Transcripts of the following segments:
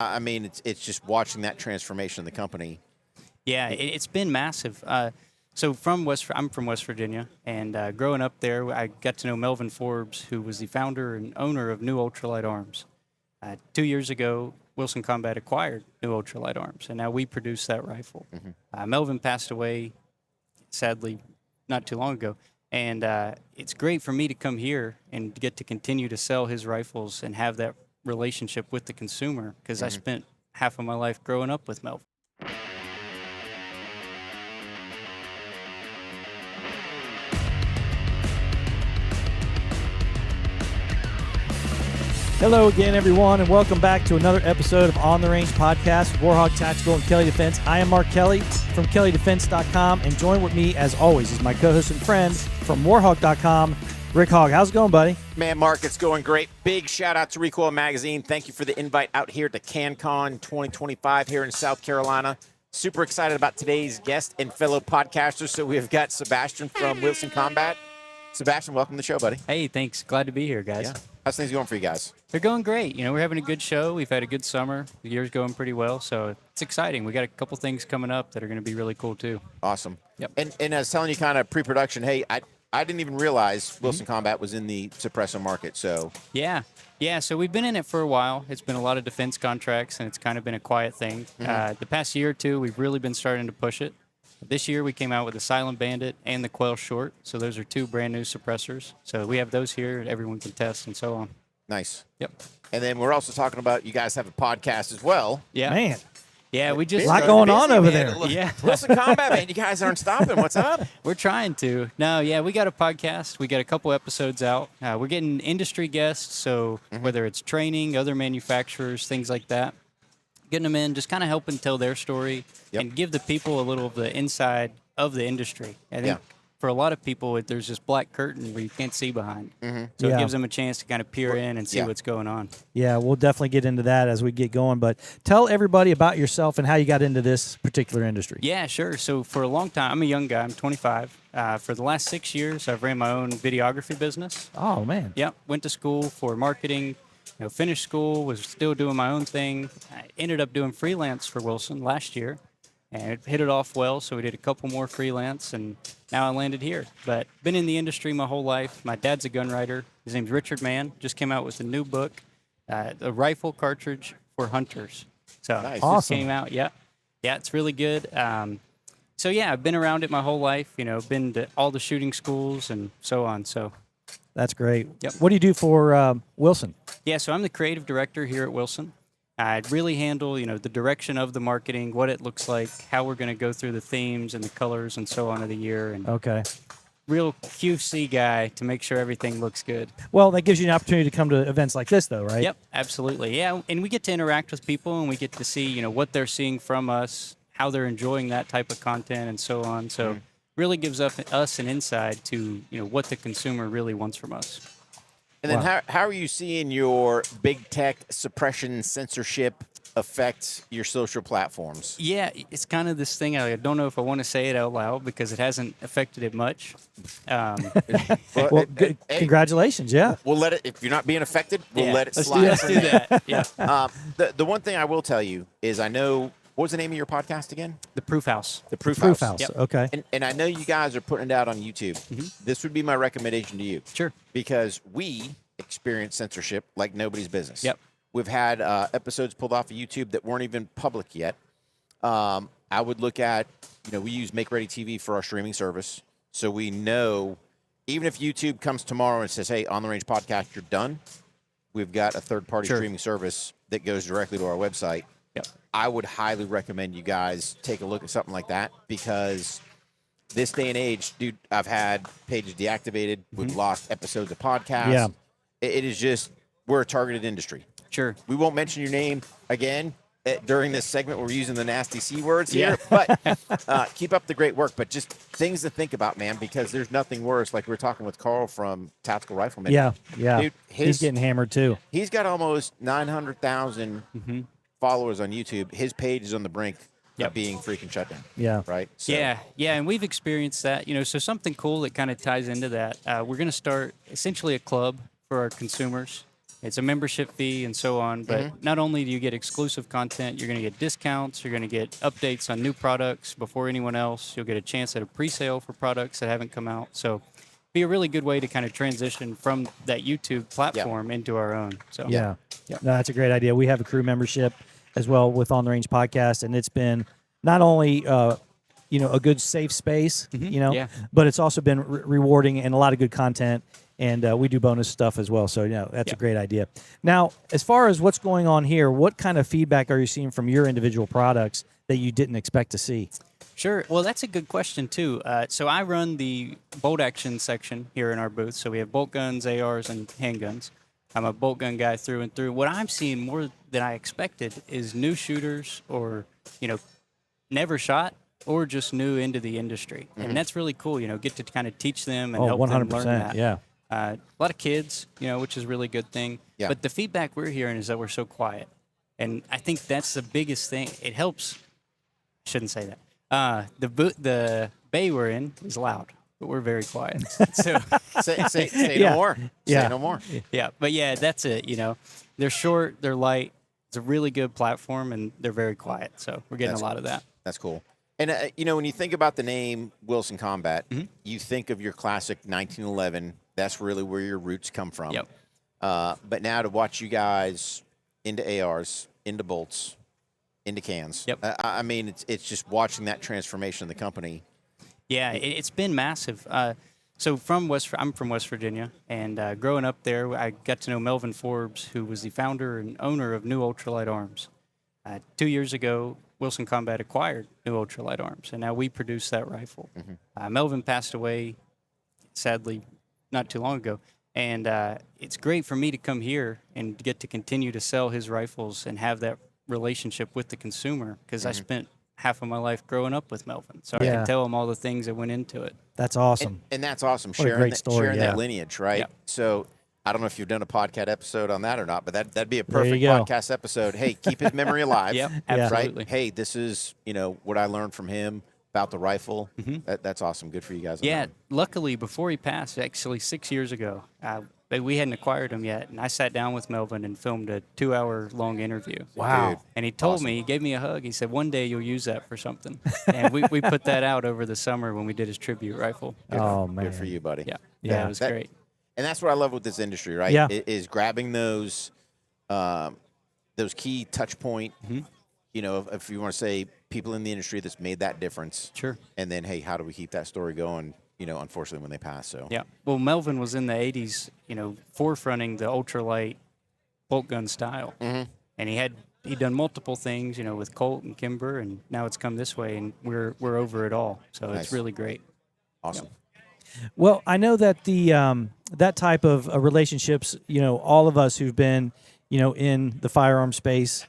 I mean, it's just watching that transformation of the company. Yeah, it's been massive. So I'm from West Virginia, and growing up there, I got to know Melvin Forbes, who was the founder and owner of New Ultralight Arms. 2 years ago, Wilson Combat acquired New Ultralight Arms, and now we produce that rifle. Melvin passed away, sadly, not too long ago, and it's great for me to come here and get to continue to sell his rifles and have that relationship with the consumer, because I spent half of my life growing up with Melvin. Hello again, everyone, and welcome back to another episode of On the Range Podcast with Hogg Tactical and Kelley Defense. I am Mark Kelley from KelleyDefense.com, and joined with me, as always, is my co-host and friend from Warhawk.com, Rick Hogg. How's it going, buddy? Man, Mark, it's going great. Big shout out to Recoil Magazine. Thank you for the invite out here to CanCon 2025 here in South Carolina. Super excited about today's guest and fellow podcaster. So we've got Sebastian from Wilson Combat. Sebastian, welcome to the show, buddy. Hey, thanks. Glad to be here, guys. Yeah. How's things going for you guys? They're going great. You know, we're having a good show. We've had a good summer. The year's going pretty well, so it's exciting. We got a couple things coming up that are going to be really cool too. Awesome. Yep. And I was telling you kind of pre-production, hey, I didn't even realize Wilson Combat was in the suppressor market, so. Yeah, so we've been in it for a while. It's been a lot of defense contracts, and it's kind of been a quiet thing. The past year or two, we've really been starting to push it. This year, we came out with the Silent Bandit and the Quail Short, so those are two brand new suppressors. So we have those here, everyone can test and so on. Nice. Yep. And then we're also talking about you guys have a podcast as well. Yeah. Man, Yeah, we just a lot going on over man. there. Look, Yeah. Wilson Combat, man, you guys aren't stopping. What's up? We're trying to. No, yeah, we got a podcast. We got a couple episodes out. We're getting industry guests, so whether it's training, other manufacturers, things like that, getting them in, just kind of helping tell their story and give the people a little of the inside of the industry. I think for a lot of people, there's this black curtain where you can't see behind. So it gives them a chance to kind of peer in and see what's going on. Yeah, we'll definitely get into that as we get going, but tell everybody about yourself and how you got into this particular industry. Yeah, sure. So for a long time, I'm a young guy. I'm 25. For the last 6 years, I've ran my own videography business. Oh, man. Yep. Went to school for marketing. Finished school, was still doing my own thing. I ended up doing freelance for Wilson last year, and it hit it off well, so we did a couple more freelance, and now I landed here. But been in the industry my whole life. My dad's a gun writer. His name's Richard Mann. Just came out with a new book, a rifle cartridge for hunters. So Nice. it Awesome. just came out. Yeah, it's really good. So yeah, I've been around it my whole life. Been to all the shooting schools and so on. So That's great. Yep. What do you do for Wilson? yeah, so I'm the creative director here at Wilson. I really handle, the direction of the marketing, what it looks like, how we're going to go through the themes and the colors and so on of the year, and Okay. real QC guy to make sure everything looks good. Well, that gives you an opportunity to come to events like this, though, right? Yep, absolutely. Yeah, and we get to interact with people, and we get to see, what they're seeing from us, how they're enjoying that type of content, and so on. So really gives us an insight to, what the consumer really wants from us. And then how are you seeing your big tech suppression censorship affect your social platforms? Yeah, it's kind of this thing. I don't know if I want to say it out loud because it hasn't affected it much. Well, congratulations, yeah. We'll let it, if you're not being affected, we'll let it let's slide. Let's do that. Yeah. The one thing I will tell you is I know, what was the name of your podcast again? The Proof House. The Proof Proof House. House, Yep. okay. And I know you guys are putting it out on YouTube. This would be my recommendation to you. Sure. Because we experience censorship like nobody's business. Yep. We've had episodes pulled off of YouTube that weren't even public yet. I would look at, we use Make Ready TV for our streaming service. So we know, even if YouTube comes tomorrow and says, hey, On the Range Podcast, you're done, we've got a third-party streaming service that goes directly to our website. Yep. I would highly recommend you guys take a look at something like that, because this day and age, dude, I've had pages deactivated. We've lost episodes of podcasts. Yeah. It is just, we're a targeted industry. Sure. We won't mention your name again during this segment. We're using the nasty C words here, but keep up the great work. But just things to think about, man, because there's nothing worse. Like we were talking with Carl from Tactical Rifleman. Yeah. Dude, He's getting hammered, too. He's got almost 900,000 followers on YouTube. His page is on the brink of being freaking shut down. Yeah. Right? So, Yeah, and we've experienced that. So something cool that kind of ties into that. We're going to start essentially a club for our consumers. It's a membership fee and so on. But not only do you get exclusive content, you're going to get discounts. You're going to get updates on new products before anyone else. You'll get a chance at a pre-sale for products that haven't come out. So be a really good way to kind of transition from that YouTube platform into our own. So Yeah. No, that's a great idea. We have a crew membership as well with On the Range Podcast, and it's been not only a good safe space, but it's also been rewarding and a lot of good content. And we do bonus stuff as well. So, that's a great idea. Now, as far as what's going on here, what kind of feedback are you seeing from your individual products that you didn't expect to see? Sure. Well, that's a good question, too. So I run the bolt action section here in our booth. So we have bolt guns, ARs, and handguns. I'm a bolt gun guy through and through. What I'm seeing more than I expected is new shooters or, never shot or just new into the industry. And that's really cool, get to kind of teach them and help 100%, them learn that. Yeah. A lot of kids, which is a really good thing. Yeah. But the feedback we're hearing is that we're so quiet. And I think that's the biggest thing. It helps. I shouldn't say that. The bay we're in is loud, but we're very quiet. So say no more. Yeah. Say no more. yeah, but that's it. They're short, they're light. It's a really good platform, and they're very quiet. So we're getting a lot of that. That's cool. And when you think about the name Wilson Combat, you think of your classic 1911. That's really where your roots come from. Yep. But now to watch you guys into ARs, into bolts, into cans. Yep. I mean, it's just watching that transformation of the company. Yeah, it's been massive. So I'm from West Virginia, and growing up there, I got to know Melvin Forbes, who was the founder and owner of New Ultralight Arms. 2 years ago, Wilson Combat acquired New Ultralight Arms, and now we produce that rifle. Melvin passed away, sadly, not too long ago, and it's great for me to come here and get to continue to sell his rifles and have that relationship with the consumer, because I spent half of my life growing up with Melvin, so I can tell him all the things that went into it. That's awesome. And that's awesome. What a great story, sharing that lineage, right? Yeah. So I don't know if you've done a podcast episode on that or not, but that'd be a There you perfect go. podcast episode. Hey, keep his memory alive. Yep, Yeah. absolutely. Right? Hey, this is, what I learned from him about the rifle. That's awesome. Good for you guys. on Yeah, that. luckily, before he passed, actually 6 years ago, we hadn't acquired him yet, and I sat down with Melvin and filmed a 2-hour-long interview. Wow. Dude. And he told me, he gave me a hug. He said, one day you'll use that for something. And we put that out over the summer when we did his tribute rifle. Oh, man. Good for you, buddy. Yeah, it was great. And that's what I love with this industry, right? Yeah. Is grabbing those key touch point, if you want to say people in the industry that's made that difference. Sure. And then, hey, how do we keep that story going, unfortunately when they pass. So Yeah. Well, Melvin was in the 80s, forefronting the ultralight bolt gun style. And he'd done multiple things, with Colt and Kimber, and now it's come this way, and we're over it all. So Nice. it's really great. awesome. Well, I know that that type of relationships, all of us who've been, in the firearm space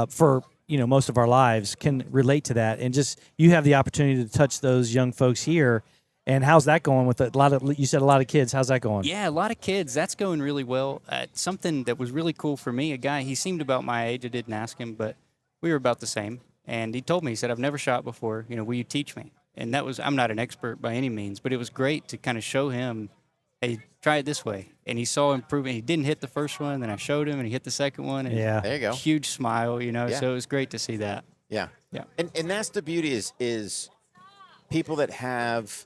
for most of our lives can relate to that, and just you have the opportunity to touch those young folks here. And how's that going with you said a lot of kids? How's that going? Yeah, a lot of kids. That's going really well. Something that was really cool for me, a guy, he seemed about my age. I didn't ask him, but we were about the same. And he told me, he said, I've never shot before. Will you teach me? And I'm not an expert by any means, but it was great to kind of show him, hey, try it this way. And he saw improvement. He didn't hit the first one, then I showed him, and he hit the second one. And Yeah. There you go. Huge smile, so it was great to see that. Yeah. Yeah. And that's the beauty is people that have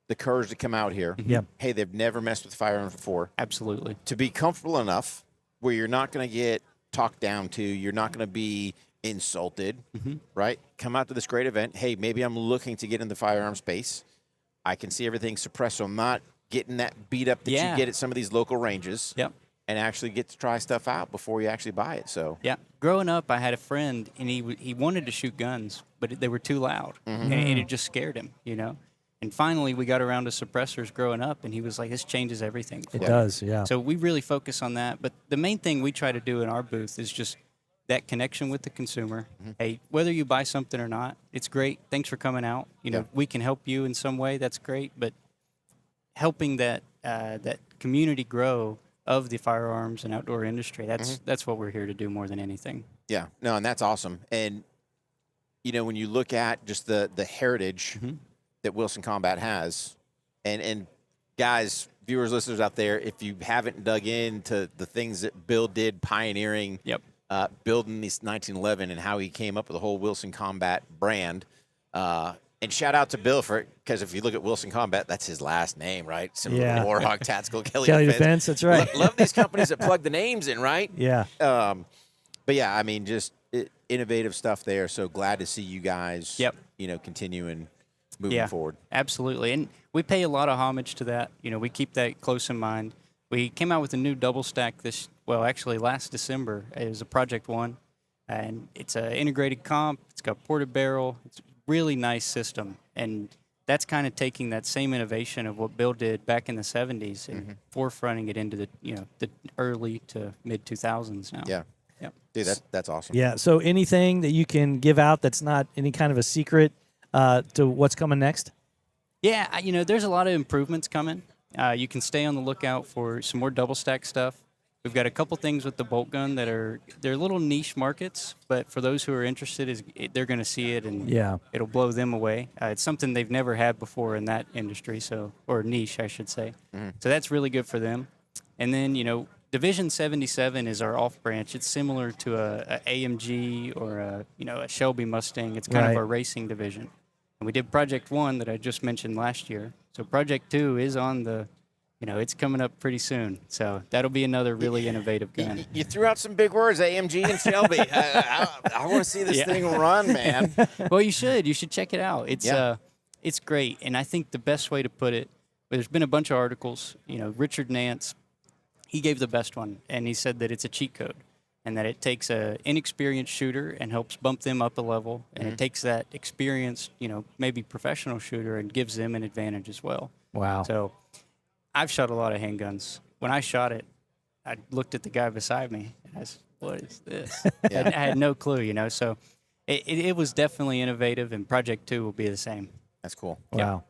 the courage to come out here. Yep. Hey, they've never messed with firearms before. Absolutely. To be comfortable enough where you're not going to get talked down to, you're not going to be insulted, right? Come out to this great event. Hey, maybe I'm looking to get in the firearm space. I can see everything suppressed, so I'm not getting that beat up that you get at some of these local ranges. Yep. And actually get to try stuff out before you actually buy it. So Yeah. Growing up, I had a friend, and he wanted to shoot guns, but they were too loud, and it just scared him, And finally, we got around to suppressors growing up, and he was like, this changes everything. for It me." does, yeah. So we really focus on that. But the main thing we try to do in our booth is just that connection with the consumer. Hey, whether you buy something or not, it's great. Thanks for coming out. We can help you in some way. That's great. But helping that community grow of the firearms and outdoor industry, that's what we're here to do more than anything. yeah, no, and that's awesome. And when you look at just the heritage that Wilson Combat has, and guys, viewers, listeners out there, if you haven't dug into the things that Bill did pioneering, building this 1911 and how he came up with the whole Wilson Combat brand. And shout out to Bill for it, because if you look at Wilson Combat, that's his last name, right? Similar to Warhawk, Tactical, Kelley Defense. That's right. Love these companies that plug the names in, right? Yeah. But yeah, I mean, just innovative stuff there. So glad to see you guys, continuing moving forward. Absolutely. And we pay a lot of homage to that. We keep that close in mind. We came out with a new double stack last December. It was a Project One, and it's an integrated comp. It's got ported barrel. It's a really nice system, and that's kind of taking that same innovation of what Bill did back in the 70s and forefronting it into the early to mid 2000s now. Yeah. Dude, that's awesome. Yeah. So anything that you can give out that's not any kind of a secret to what's coming next? Yeah, there's a lot of improvements coming. You can stay on the lookout for some more double stack stuff. We've got a couple things with the bolt gun they're little niche markets, but for those who are interested, they're going to see it and it'll blow them away. It's something they've never had before in that industry, or niche, I should say. So that's really good for them. And then Division 77 is our off branch. It's similar to a AMG or a Shelby Mustang. It's kind of our racing division. And we did Project 1 that I just mentioned last year. So Project 2 is on the it's coming up pretty soon. So that'll be another really innovative gun. You threw out some big words, AMG and Shelby. I want to see this thing run, man. Well, you should. You should check it out. It's great. And I think the best way to put it, there's been a bunch of articles. Richard Nance, he gave the best one, and he said that it's a cheat code and that it takes an inexperienced shooter and helps bump them up a level. And it takes that experienced, maybe professional shooter and gives them an advantage as well. Wow. So I've shot a lot of handguns. When I shot it, I looked at the guy beside me and I said, what is this? I had no clue, So it was definitely innovative, and Project 2 will be the same. That's cool. Wow. Yeah.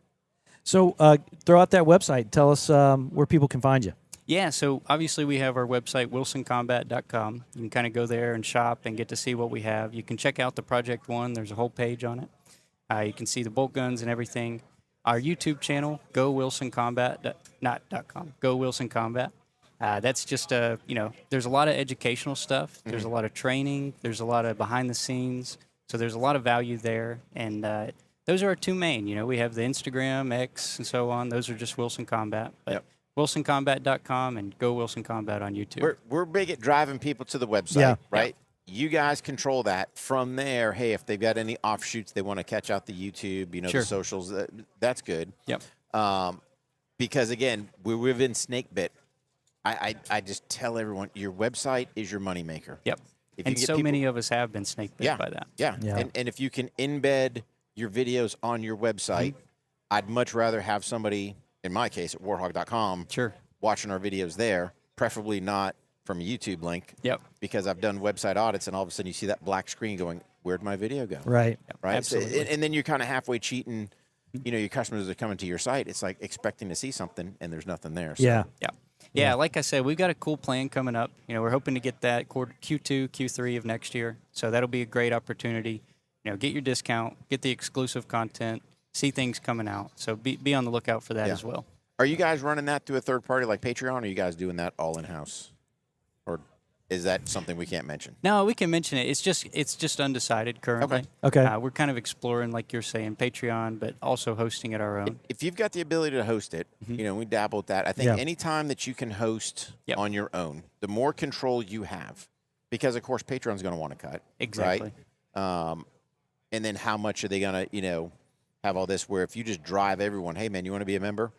So throw out that website. Tell us where people can find you. Yeah, so obviously we have our website, wilsoncombat.com. You can kind of go there and shop and get to see what we have. You can check out the Project 1. There's a whole page on it. You can see the bolt guns and everything. Our YouTube channel, Go Wilson Combat, not .com, Go Wilson Combat. That's just there's a lot of educational stuff. There's a lot of training. There's a lot of behind the scenes. So there's a lot of value there. And those are our two main. We have the Instagram, X, and so on. Those are just Wilson Combat. But WilsonCombat.com and Go Wilson Combat on YouTube. We're big at driving people to the website, right? You guys control that. From there, hey, if they've got any offshoots they want to catch out the YouTube, the socials, that's good. Yep. Because, again, we've been snake bit. I just tell everyone, your website is your moneymaker. Yep. And so many of us have been snake bit by that. Yeah. And if you can embed your videos on your website, I'd much rather have somebody, in my case, at warhawk.com, watching our videos there, preferably not from a YouTube link. Yep. Because I've done website audits, and all of a sudden you see that black screen going, where'd my video go? Right. Right. Absolutely. So, and then you're kind of halfway cheating. Your customers are coming to your site. It's like expecting to see something, and there's nothing there. So. Yeah. Like I said, we've got a cool plan coming up. We're hoping to get that Q2, Q3 of next year. So that'll be a great opportunity. Get your discount, get the exclusive content, see things coming out. So be on the lookout for that as well. Are you guys running that through a third party like Patreon, or are you guys doing that all in-house? Or is that something we can't mention? No, we can mention it. It's just undecided currently. Okay. We're kind of exploring, like you're saying, Patreon, but also hosting it our own. If you've got the ability to host it, we dabble with that. I think any time that you can host on your own, the more control you have, because, of course, Patreon's going to want to cut. Exactly. Right? And then how much are they going to, have all this where if you just drive everyone, hey, man, you want to be a member?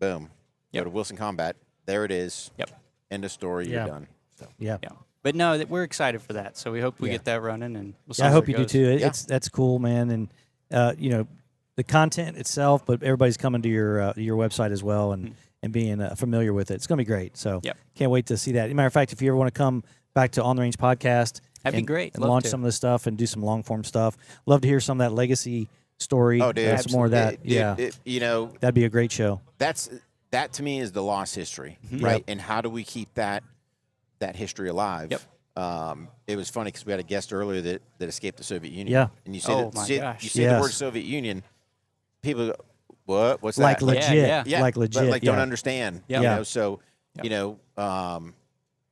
Boom. Go to Wilson Combat. There it is. Yep. End of story. You're done. So. Yeah. But no, we're excited for that. So we hope we get that running, and we'll see I how hope it you goes. do too. That's cool, man. And the content itself, but everybody's coming to your website as well and being familiar with it. It's going to be great. So can't wait to see that. As a matter of fact, if you ever want to come back to On the Range podcast, that'd be great. And launch some of this stuff and do some long form stuff. Love to hear some of that legacy story. Oh, dude, some more of that. That'd be a great show. That to me is the lost history, right? And how do we keep that history alive? Yep. It was funny because we had a guest earlier that escaped the Soviet Union. Yeah. And you say, gosh. you say the word Soviet Union, people go, what? What's like that? legit, Yeah, like legit, but, like yeah. don't understand. Yeah. You Yeah. know, so you know,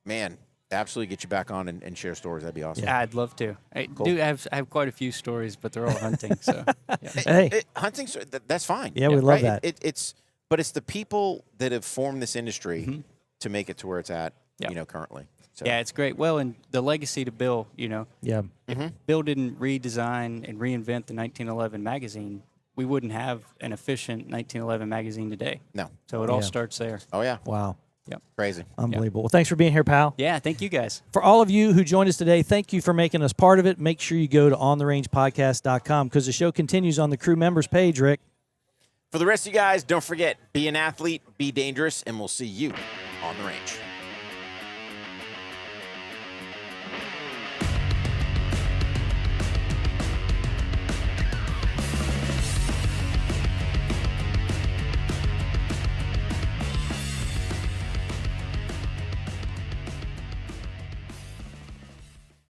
man, absolutely get you back on and share stories. That'd be awesome. Yeah, I'd love to. I Cool. do have quite a few stories, but they're all hunting. So yeah. Hey. Hunting, that's fine. Yeah, we love right? that. But it's the people that have formed this industry to make it to where it's at, Yeah. you know, currently. So. Yeah, it's great. Well, and the legacy to Bill, you know, Yeah. Bill didn't redesign and reinvent the 1911 magazine, we wouldn't have an efficient 1911 magazine today. No. So it all starts there. Oh yeah. Wow. Yep. Crazy. Unbelievable. Well, thanks for being here, pal. Yeah, thank you guys. For all of you who joined us today, thank you for making us part of it. Make sure you go to ontherangepodcast.com because the show continues on the crew members page, Rick. For the rest of you guys, don't forget, be an athlete, be dangerous, and we'll see you on the range.